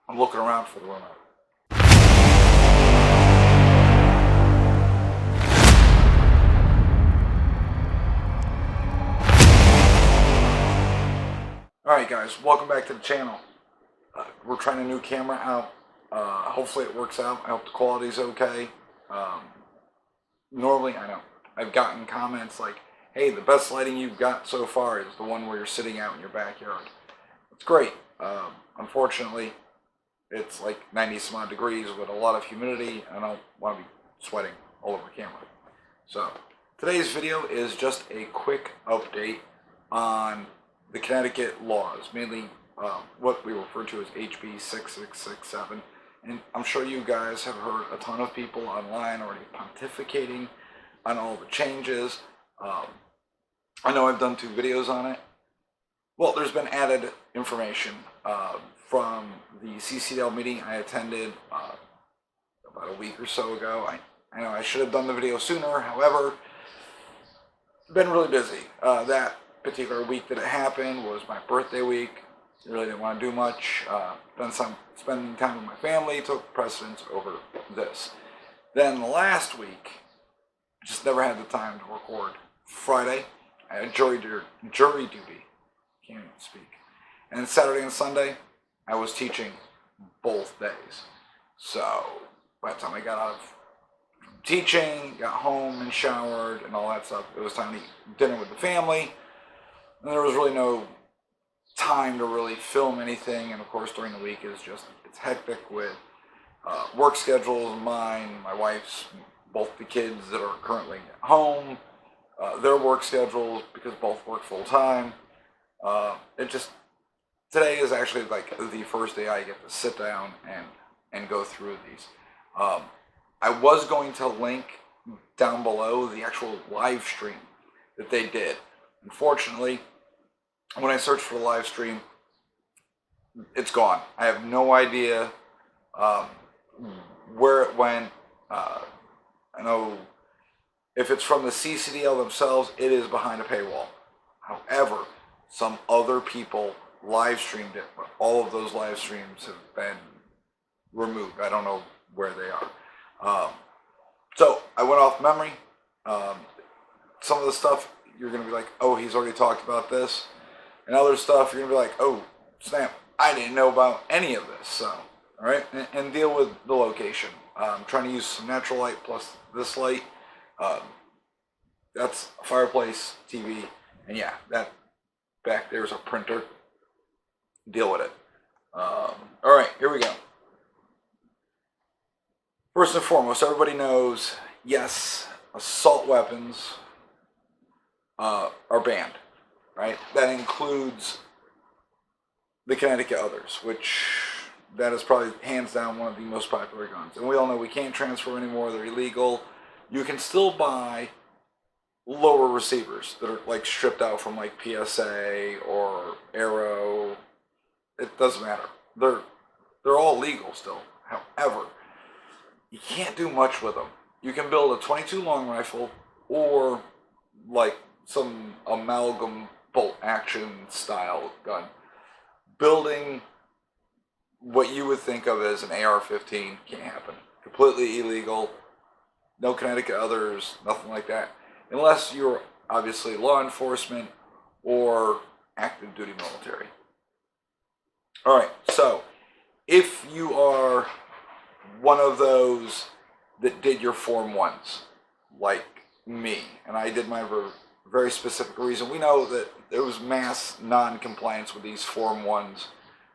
I'm looking around for the remote. Alright guys, welcome back to the channel. We're trying a new camera out. Hopefully it works out. I hope the quality's okay. Normally, I know, I've gotten comments like, hey, the best lighting you've got so far is the one where you're sitting out in your backyard. It's great. Unfortunately, it's like 90 some odd degrees with a lot of humidity, and I don't want to be sweating all over camera. So, today's video is just a quick update on the Connecticut laws, mainly what we refer to as HB6667. And I'm sure you guys have heard a ton of people online already pontificating on all the changes. I know I've done 2 videos on it. Well, there's been added information from the CCDl meeting I attended about a week or so ago. I know I should have done the video sooner, however, been really busy. That particular week that it happened was my birthday week. Really didn't want to do much. Spending time with my family took precedence over this. Then last week, just never had the time to record. Friday, I had jury duty. Can't even speak. And Saturday and Sunday, I was teaching both days. So by the time I got out of teaching, got home and showered and all that stuff, it was time to eat dinner with the family. And there was really no time to really film anything. And of course, during the week it's hectic with work schedules, mine, my wife's, both the kids that are currently at home, their work schedules because both work full time. Today is actually like the first day I get to sit down and go through these. I was going to link down below the actual live stream that they did. Unfortunately, when I searched for the live stream, it's gone. I have no idea where it went. I know if it's from the CCDL themselves, it is behind a paywall. However, some other people live streamed it, but all of those live streams have been removed. I don't know where they are. So I went off memory. Some of the stuff you're going to be like, oh, he's already talked about this. And other stuff you're going to be like, oh, snap, I didn't know about any of this. So, all right, and deal with the location. I'm trying to use some natural light plus this light. That's a fireplace, TV, and yeah, that back there's a printer. Deal with it. All right, here we go. First and foremost, everybody knows, yes, assault weapons are banned, right? That includes the Connecticut others, which that is probably hands down one of the most popular guns. And we all know we can't transfer anymore, they're illegal. You can still buy lower receivers that are like stripped out from like PSA or Arrow. It doesn't matter. They're all legal still. However, you can't do much with them. You can build a 22 long rifle or like some amalgam bolt action style gun. Building what you would think of as an AR-15 can't happen. Completely illegal. No Connecticut others, nothing like that. Unless you're obviously law enforcement or active duty military. Alright, so if you are one of those that did your Form 1s, like me, and I did mine for a very specific reason. We know that there was mass non-compliance with these Form 1s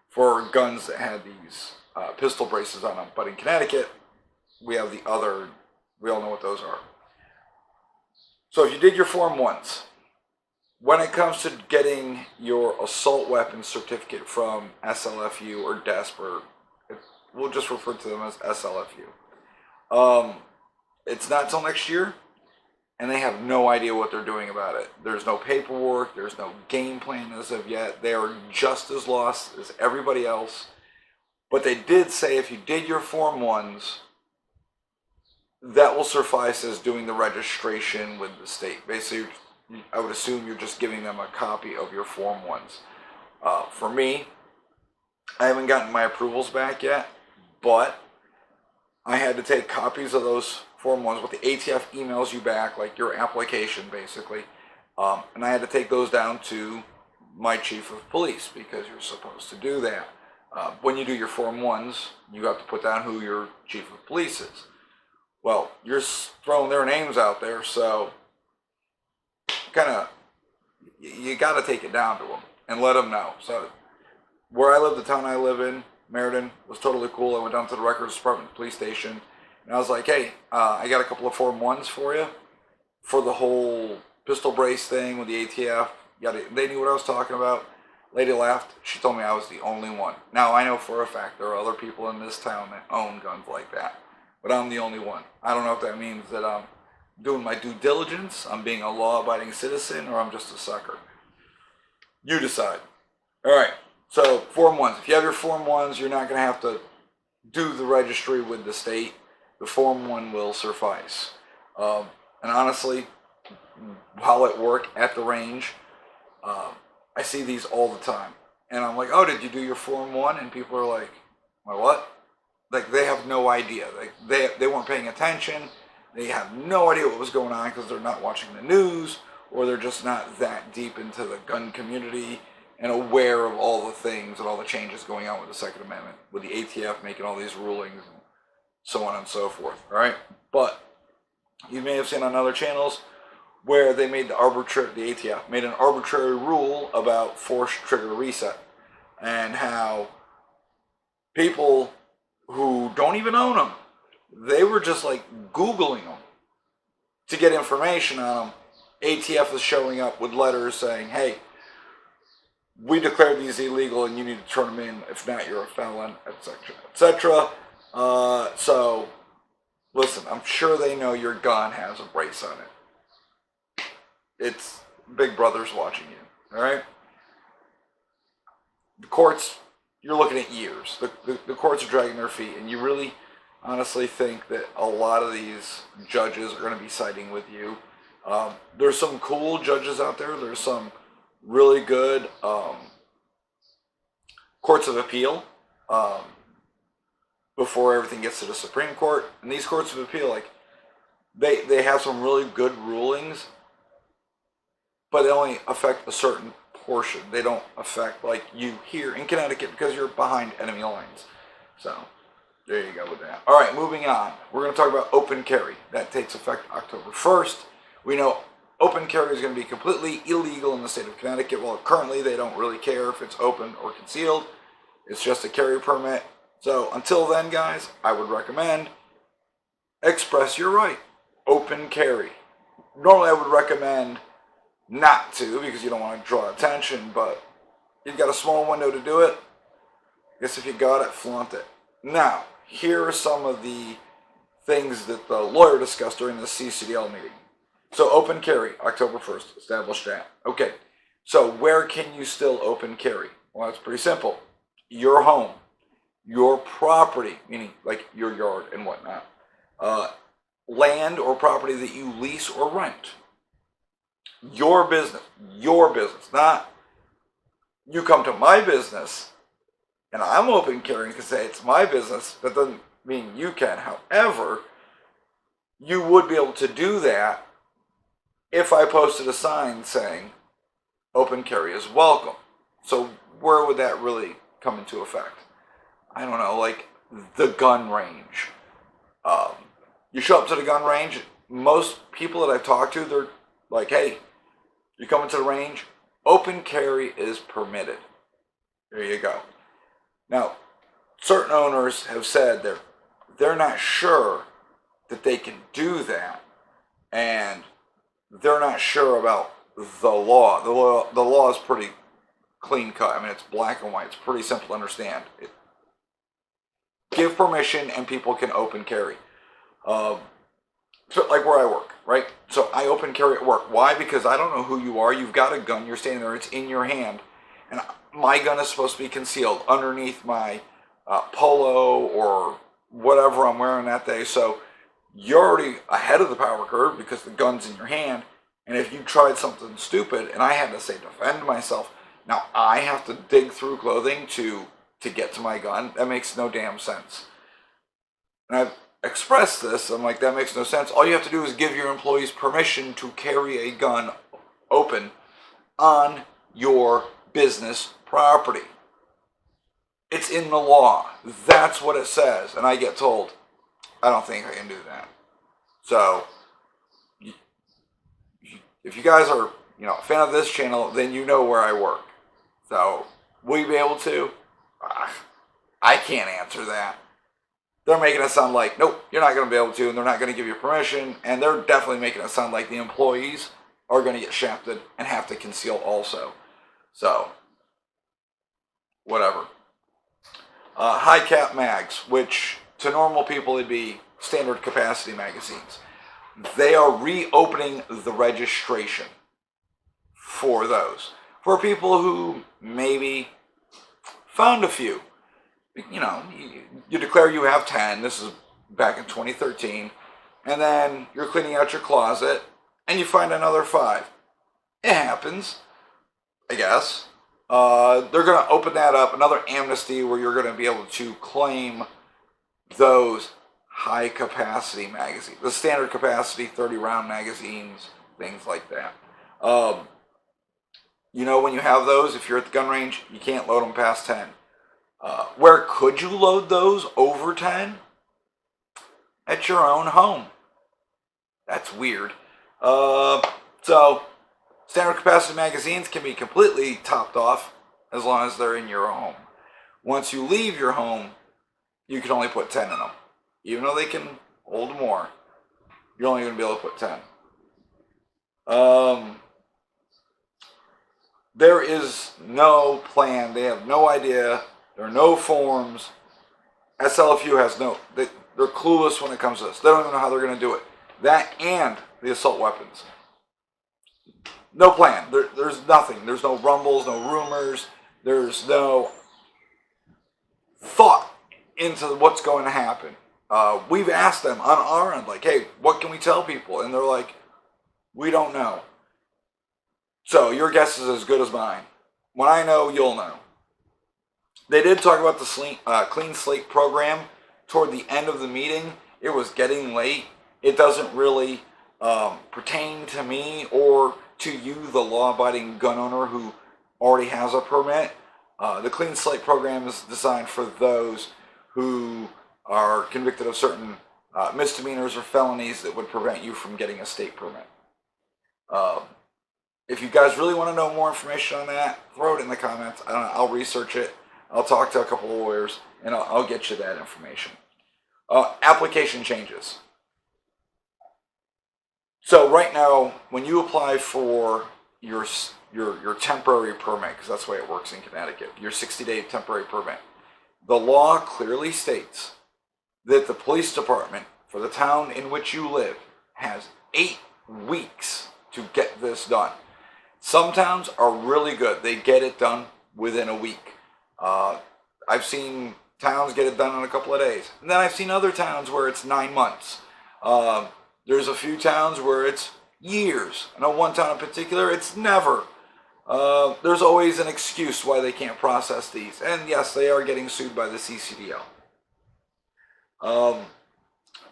for guns that had these pistol braces on them. But in Connecticut, we have the other, we all know what those are. So if you did your Form 1s, when it comes to getting your assault weapons certificate from SLFU or DESP, or we'll just refer to them as SLFU, it's not till next year, and they have no idea what they're doing about it. There's no paperwork, there's no game plan as of yet. They are just as lost as everybody else. But they did say if you did your Form 1s, that will suffice as doing the registration with the state. Basically, I would assume you're just giving them a copy of your Form 1s. For me, I haven't gotten my approvals back yet, but I had to take copies of those Form 1s, what the ATF emails you back, like your application basically, and I had to take those down to my chief of police because you're supposed to do that. When you do your Form 1s, you have to put down who your chief of police is. Well, you're throwing their names out there, so kind of, you got to take it down to them and let them know. So where I live, the town I live in, Meriden, was totally cool. I went down to the records department, police station, and I was like, hey, I got a couple of Form 1s for you for the whole pistol brace thing with the ATF. They knew what I was talking about. Lady laughed. She told me I was the only one. Now, I know for a fact there are other people in this town that own guns like that, but I'm the only one. I don't know if that means that I'm doing my due diligence, I'm being a law-abiding citizen, or I'm just a sucker. You decide. All right, so Form 1s. If you have your Form 1s, you're not going to have to do the registry with the state. The Form 1 will suffice. And honestly, while at work at the range, I see these all the time. And I'm like, oh, did you do your Form 1? And people are like, my what? Like, they have no idea. Like, they weren't paying attention. They have no idea what was going on because they're not watching the news, or they're just not that deep into the gun community and aware of all the things and all the changes going on with the Second Amendment, with the ATF making all these rulings and so on and so forth, all right? But you may have seen on other channels where they made the ATF made an arbitrary rule about forced trigger reset, and how people who don't even own them, they were just like Googling them to get information on them. ATF is showing up with letters saying, hey, we declared these illegal and you need to turn them in. If not, you're a felon, etc., etc. So, listen, I'm sure they know your gun has a brace on it. It's Big Brother's watching you, all right? The courts, you're looking at years. The courts are dragging their feet, and you really honestly think that a lot of these judges are going to be siding with you. There's some cool judges out there. There's some really good courts of appeal before everything gets to the Supreme Court. And these courts of appeal, like, they have some really good rulings, but they only affect a certain portion. They don't affect, like you here in Connecticut, because you're behind enemy lines. So there you go with that. All right, moving on. We're going to talk about open carry. That takes effect October 1st. We know open carry is going to be completely illegal in the state of Connecticut. Well, currently they don't really care if it's open or concealed. It's just a carry permit. So until then, guys, I would recommend express your right. Open carry. Normally I would recommend not to, because you don't want to draw attention, but you've got a small window to do it. I guess if you got it, flaunt it. Now, here are some of the things that the lawyer discussed during the CCDl meeting. So open carry, October 1st, establish that. Okay, so where can you still open carry? Well, it's pretty simple. Your home, your property, meaning like your yard and whatnot, land or property that you lease or rent. Your business, not you come to my business and I'm open carrying to say it's my business. That doesn't mean you can. However, you would be able to do that if I posted a sign saying open carry is welcome. So where would that really come into effect? I don't know, like the gun range. You show up to the gun range, most people that I've talked to, they're like, hey, you come into the range, open carry is permitted. There you go. Now, certain owners have said they're not sure that they can do that, and they're not sure about the law. The law is pretty clean cut. I mean, it's black and white. It's pretty simple to understand. Give permission and people can open carry. So like where I work, right? So I open carry at work. Why? Because I don't know who you are. You've got a gun. You're standing there. It's in your hand. And my gun is supposed to be concealed underneath my polo or whatever I'm wearing that day. So you're already ahead of the power curve because the gun's in your hand. And if you tried something stupid and I had to say defend myself, now I have to dig through clothing to to get to my gun. That makes no damn sense. And I've expressed this. I'm like, that makes no sense. All you have to do is give your employees permission to carry a gun open on your business property. It's in the law. That's what it says. And I get told, I don't think I can do that. So, if you guys are, a fan of this channel, then you know where I work. So, will you be able to? I can't answer that. They're making it sound like, nope, you're not going to be able to, and they're not going to give you permission, and they're definitely making it sound like the employees are going to get shafted and have to conceal also. So, whatever. High cap mags, which to normal people would be standard capacity magazines. They are reopening the registration for those. For people who maybe found a few. You declare you have 10. This is back in 2013. And then you're cleaning out your closet and you find another 5. It happens, I guess. They're going to open that up, another amnesty where you're going to be able to claim those high capacity magazines, the standard capacity 30 round magazines, things like that. When you have those, if you're at the gun range, you can't load them past 10. Where could you load those over 10? At your own home. That's weird. So, standard capacity magazines can be completely topped off as long as they're in your home. Once you leave your home, you can only put 10 in them. Even though they can hold more, you're only going to be able to put 10. There is no plan. They have no idea. There are no forms. SLFU has they're clueless when it comes to this. They don't even know how they're going to do it. That and the assault weapons. No plan. There's nothing. There's no rumbles, no rumors. There's no thought into what's going to happen. We've asked them on our end, like, hey, what can we tell people? And they're like, we don't know. So your guess is as good as mine. When I know, you'll know. They did talk about the clean slate program toward the end of the meeting. It was getting late. It doesn't really pertain to me or to you, the law-abiding gun owner who already has a permit. The clean slate program is designed for those who are convicted of certain misdemeanors or felonies that would prevent you from getting a state permit. If you guys really want to know more information on that, throw it in the comments. I don't know, I'll research it. I'll talk to a couple of lawyers, and I'll get you that information. Application changes. So right now, when you apply for your temporary permit, because that's the way it works in Connecticut, your 60-day temporary permit, the law clearly states that the police department for the town in which you live has 8 weeks to get this done. Some towns are really good. They get it done within a week. I've seen towns get it done in a couple of days. And then I've seen other towns where it's 9 months. There's a few towns where it's years. I know one town in particular, it's never. There's always an excuse why they can't process these. And yes, they are getting sued by the CCDl.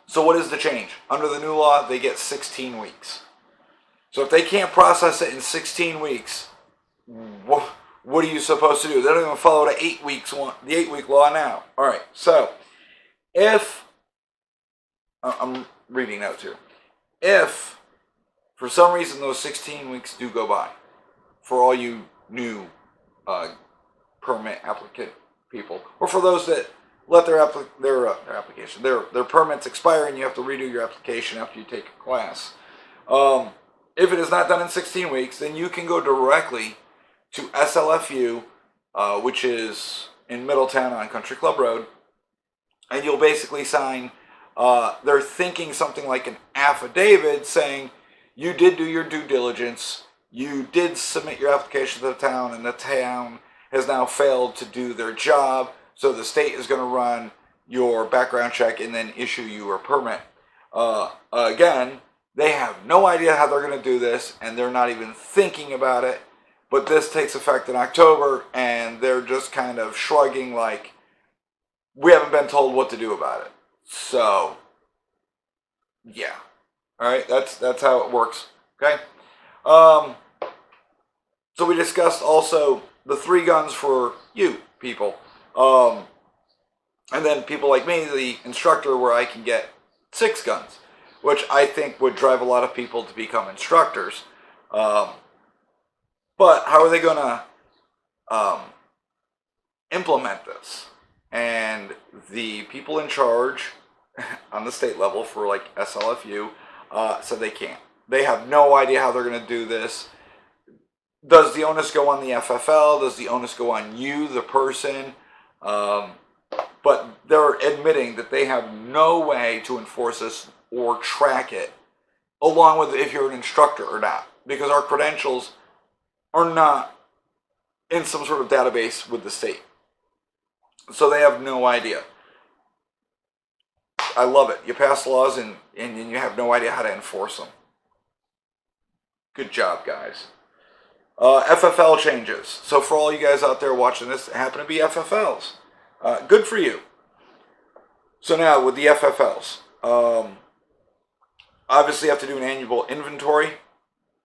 So what is the change? Under the new law, they get 16 weeks. So if they can't process it in 16 weeks, what are you supposed to do? They don't even follow the 8 weeks the 8-week law now. All right. So if I'm reading notes here, if for some reason those 16 weeks do go by, for all you new permit applicant people, or for those that let their permits expire and you have to redo your application after you take a class. If it is not done in 16 weeks, then you can go directly to SLFU, which is in Middletown on Country Club Road, and you'll basically sign, they're thinking something like an affidavit saying you did do your due diligence, you did submit your application to the town, and the town has now failed to do their job, so the state is going to run your background check and then issue you a permit. Again, they have no idea how they're going to do this, and they're not even thinking about it. But this takes effect in October, and they're just kind of shrugging like, we haven't been told what to do about it. So, yeah. Alright, that's how it works. Okay? So we discussed also the 3 guns for you people. And then people like me, the instructor, where I can get 6 guns, which I think would drive a lot of people to become instructors. But how are they going to implement this? And the people in charge on the state level for like SLFU said they can't. They have no idea how they're going to do this. Does the onus go on the FFL? Does the onus go on you, the person? But they're admitting that they have no way to enforce this or track it, along with if you're an instructor or not, because our credentials are not in some sort of database with the state. So they have no idea. I love it. You pass laws and you have no idea how to enforce them. Good job, guys. FFL changes. So for all you guys out there watching this, happen to be FFLs. Good for you. So now with the FFLs, obviously you have to do an annual inventory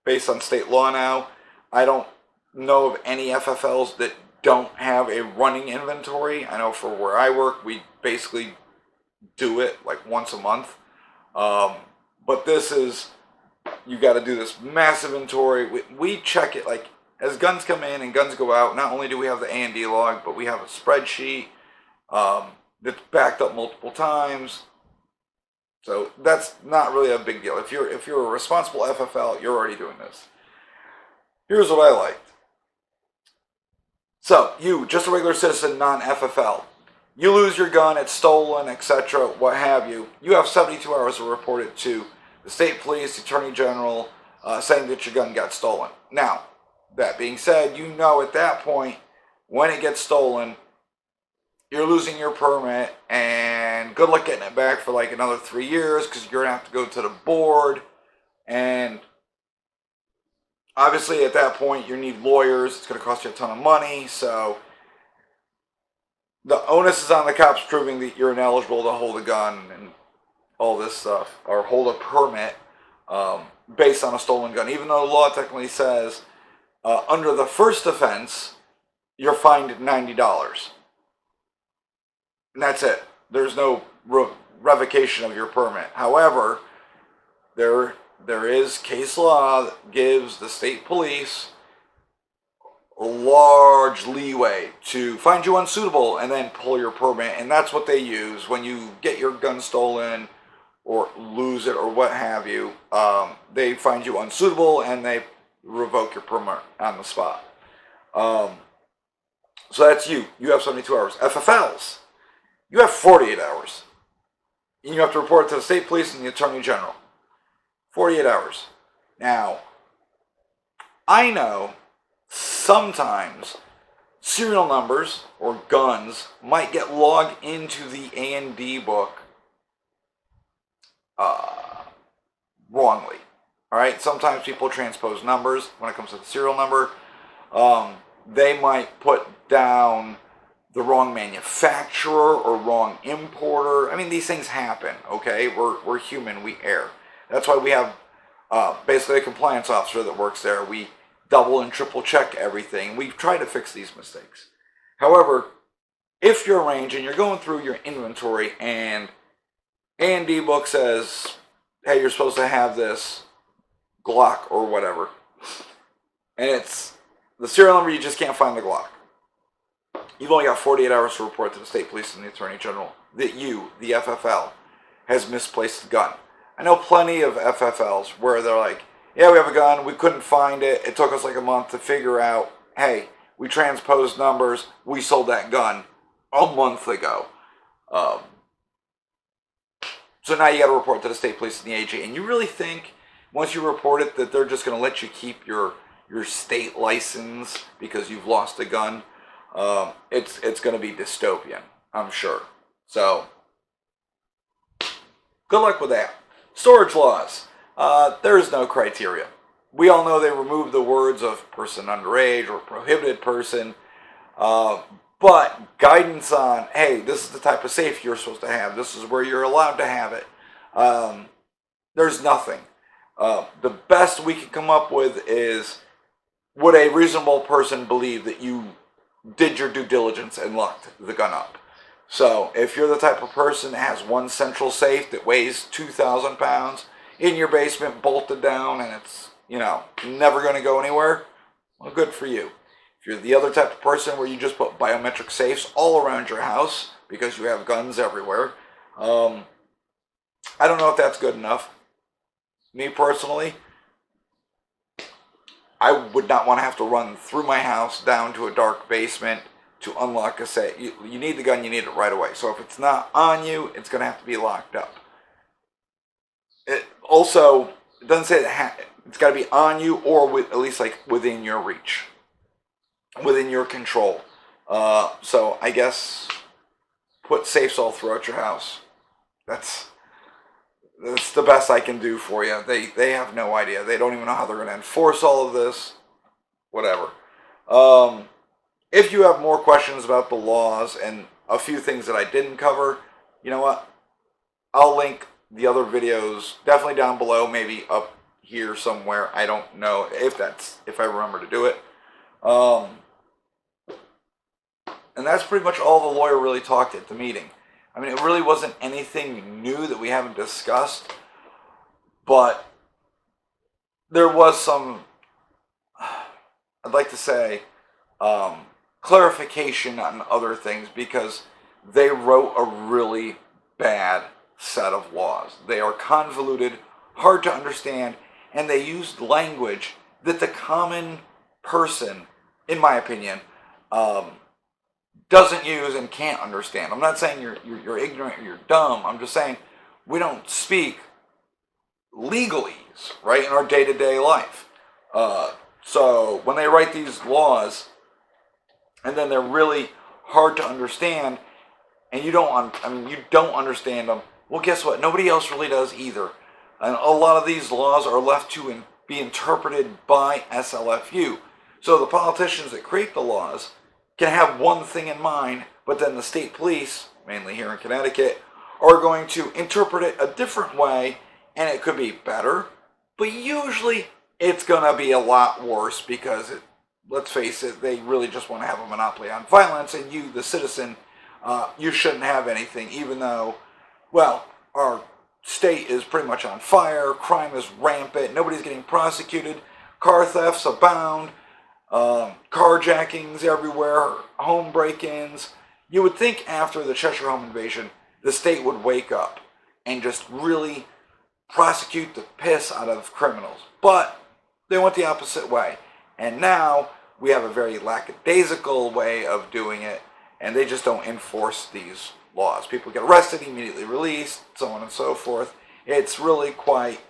based on state law now. I don't know of any FFLs that don't have a running inventory. I know for where I work, we basically do it like once a month. But this is, you got to do this massive inventory. We check it like as guns come in and guns go out. Not only do we have the A&D log, but we have a spreadsheet that's backed up multiple times. So that's not really a big deal. If you're a responsible FFL, you're already doing this. Here's what I liked. So you, just a regular citizen, non-FFL, you lose your gun, it's stolen, etc., what have you. You have 72 hours to report it to the state police, the attorney general, saying that your gun got stolen. Now, that being said, you know at that point, when it gets stolen, you're losing your permit, and good luck getting it back for like another 3 years, because you're going to have to go to the board, and obviously at that point you need lawyers. It's going to cost you a ton of money, so the onus is on the cops proving that you're ineligible to hold a gun and all this stuff, or hold a permit based on a stolen gun, even though the law technically says under the first offense you're fined $90. And that's it. There's no revocation of your permit. However, there is case law that gives the state police a large leeway to find you unsuitable and then pull your permit. And that's what they use when you get your gun stolen or lose it or what have you. They find you unsuitable and they revoke your permit on the spot. So that's you. You have 72 hours. FFLs, you have 48 hours. And you have to report it to the state police and the attorney general. 48 hours. Now, I know sometimes serial numbers or guns might get logged into the A&D book wrongly. Alright, sometimes people transpose numbers when it comes to the serial number. They might put down the wrong manufacturer or wrong importer. I mean, these things happen, okay? We're human, we err. That's why we have basically a compliance officer that works there. We double and triple check everything. We try to fix these mistakes. However, if you're arranging, you're going through your inventory and A&D book says, hey, you're supposed to have this Glock or whatever, and it's the serial number, you just can't find the Glock. You've only got 48 hours to report to the state police and the attorney general that you, the FFL, has misplaced the gun. I know plenty of FFLs where they're like, yeah, we have a gun, we couldn't find it, it took us like a month to figure out, hey, we transposed numbers, we sold that gun a month ago. So now you got to report to the state police and the AG. And you really think, once you report it, that they're just going to let you keep your state license because you've lost a gun? It's going to be dystopian, I'm sure. So, good luck with that. Storage laws. There is no criteria. we all know they removed the words of person underage or prohibited person, but guidance on, hey, this is the type of safe you're supposed to have, this is where you're allowed to have it, there's nothing. The best we can come up with is, would a reasonable person believe that you did your due diligence and locked the gun up? So if you're the type of person that has one central safe that weighs 2,000 pounds in your basement, bolted down, and it's, never going to go anywhere, well, good for you. If you're the other type of person where you just put biometric safes all around your house because you have guns everywhere, I don't know if that's good enough. Me personally, I would not want to have to run through my house down to a dark basement to unlock a safe. You need the gun, you need it right away. So if it's not on you, it's going to have to be locked up. It doesn't say it's got to be on you, or at least like within your reach, within your control. So I guess put safes all throughout your house. That's the best I can do for you. They have no idea. They don't even know how they're going to enforce all of this. Whatever. If you have more questions about the laws and a few things that I didn't cover, you know what? I'll link the other videos definitely down below, maybe up here somewhere. I don't know if I remember to do it. And that's pretty much all the lawyer really talked at the meeting. I mean, it really wasn't anything new that we haven't discussed, but there was some, I'd like to say, clarification on other things, because they wrote a really bad set of laws. They are convoluted, hard to understand, and they used language that the common person, in my opinion, doesn't use and can't understand. I'm not saying you're ignorant or you're dumb. I'm just saying we don't speak legalese, right, in our day-to-day life. So when they write these laws, and then they're really hard to understand, and you don't understand them, well, guess what? Nobody else really does either. And a lot of these laws are left to be interpreted by SLFU. So the politicians that create the laws can have one thing in mind, but then the state police, mainly here in Connecticut, are going to interpret it a different way, and it could be better, but usually it's going to be a lot worse, because let's face it, they really just want to have a monopoly on violence, and you, the citizen, you shouldn't have anything, even though, well, our state is pretty much on fire, crime is rampant, nobody's getting prosecuted, car thefts abound, carjackings everywhere, home break-ins. You would think after the Cheshire Home invasion, the state would wake up and just really prosecute the piss out of criminals. But they went the opposite way. And now we have a very lackadaisical way of doing it, and they just don't enforce these laws. People get arrested, immediately released, so on and so forth. It's really quite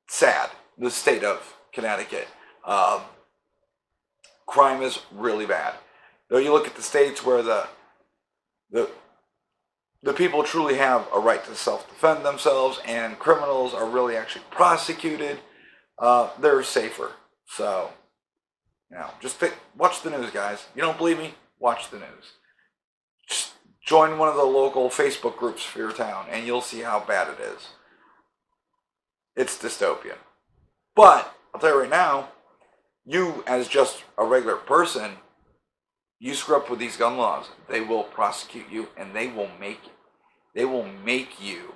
sad, the state of Connecticut. Crime is really bad. Though you look at the states where the people truly have a right to self-defend themselves, and criminals are really actually prosecuted, they're safer. So, just watch the news, guys. You don't believe me? Watch the news. Just join one of the local Facebook groups for your town, and you'll see how bad it is. It's dystopian. But, I'll tell you right now, you, as just a regular person, you screw up with these gun laws, they will prosecute you, and they will make you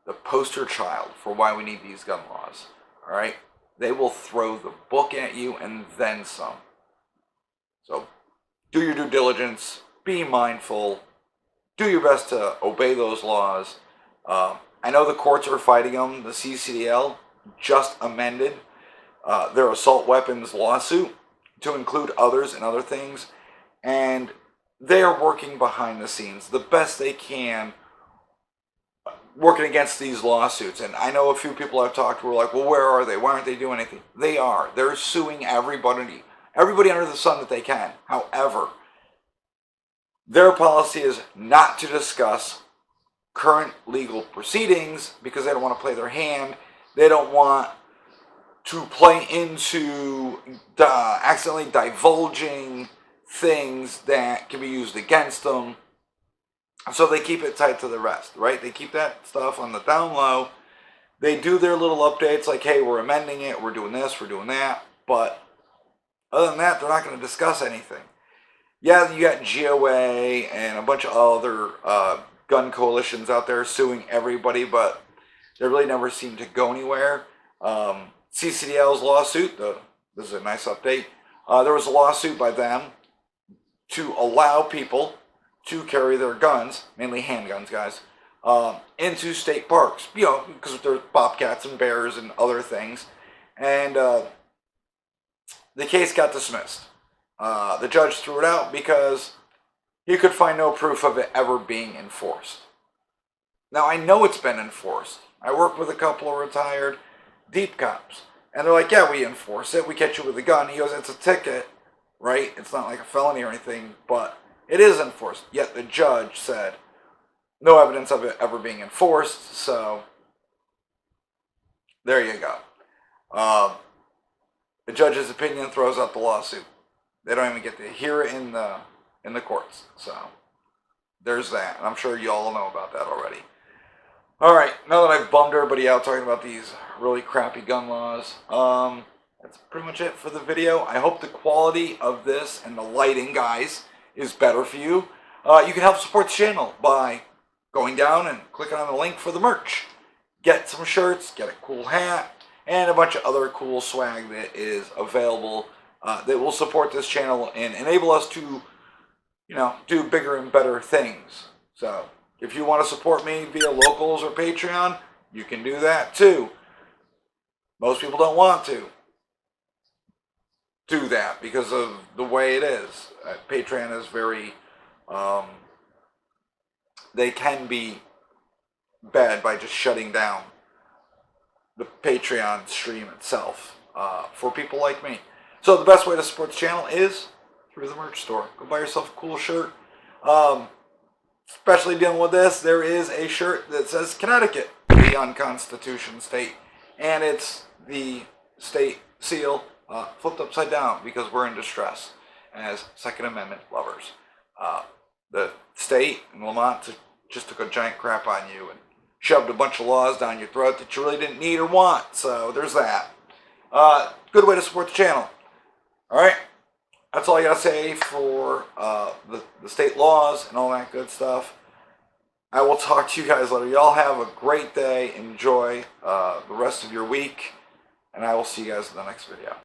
the poster child for why we need these gun laws. All right? They will throw the book at you and then some. So, do your due diligence, be mindful, do your best to obey those laws. I know the courts are fighting them. The CCDl just amended their assault weapons lawsuit to include others and other things, and they are working behind the scenes the best they can, working against these lawsuits. And I know a few people I've talked to who are like, well, where are they? Why aren't they doing anything? They are. They're suing everybody under the sun that they can. However, their policy is not to discuss current legal proceedings because they don't want to play their hand. They don't want to play into accidentally divulging things that can be used against them. So they keep it tight to the rest, right? They keep that stuff on the down low. They do their little updates like, hey, we're amending it, we're doing this, we're doing that. But other than that, they're not going to discuss anything. Yeah, you got GOA and a bunch of other gun coalitions out there suing everybody, but they really never seem to go anywhere. CCDL's lawsuit, this is a nice update. There was a lawsuit by them to allow people to carry their guns, mainly handguns, guys, into state parks, you know, because there's bobcats and bears and other things. And the case got dismissed. The judge threw it out because he could find no proof of it ever being enforced. Now, I know it's been enforced. I work with a couple of retired deep cops, and they're like, yeah, we enforce it. We catch you with a gun. He goes, it's a ticket, right? It's not like a felony or anything, but it is enforced. Yet the judge said no evidence of it ever being enforced, so there you go. The judge's opinion throws out the lawsuit. They don't even get to hear it in the courts. So there's that. And I'm sure you all know about that already. All right, now that I've bummed everybody out talking about these really crappy gun laws, that's pretty much it for the video. I hope the quality of this and the lighting, guys, is better for you. You can help support the channel by going down and clicking on the link for the merch. Get some shirts, get a cool hat, and a bunch of other cool swag that is available that will support this channel and enable us to, you know, do bigger and better things. So if you want to support me via Locals or Patreon, you can do that too. Most people don't want to do that because of the way it is. Patreon is very, they can be bad by just shutting down the Patreon stream itself for people like me. So the best way to support the channel is through the merch store. Go buy yourself a cool shirt. Especially dealing with this, there is a shirt that says Connecticut, the unconstitutional state, and it's the state seal flipped upside down because we're in distress as Second Amendment lovers. The state in Lamont just took a giant crap on you and shoved a bunch of laws down your throat that you really didn't need or want. So there's that. Good way to support the channel. All right. That's all I got to say for the state laws and all that good stuff. I will talk to you guys later. Y'all have a great day. Enjoy the rest of your week. And I will see you guys in the next video.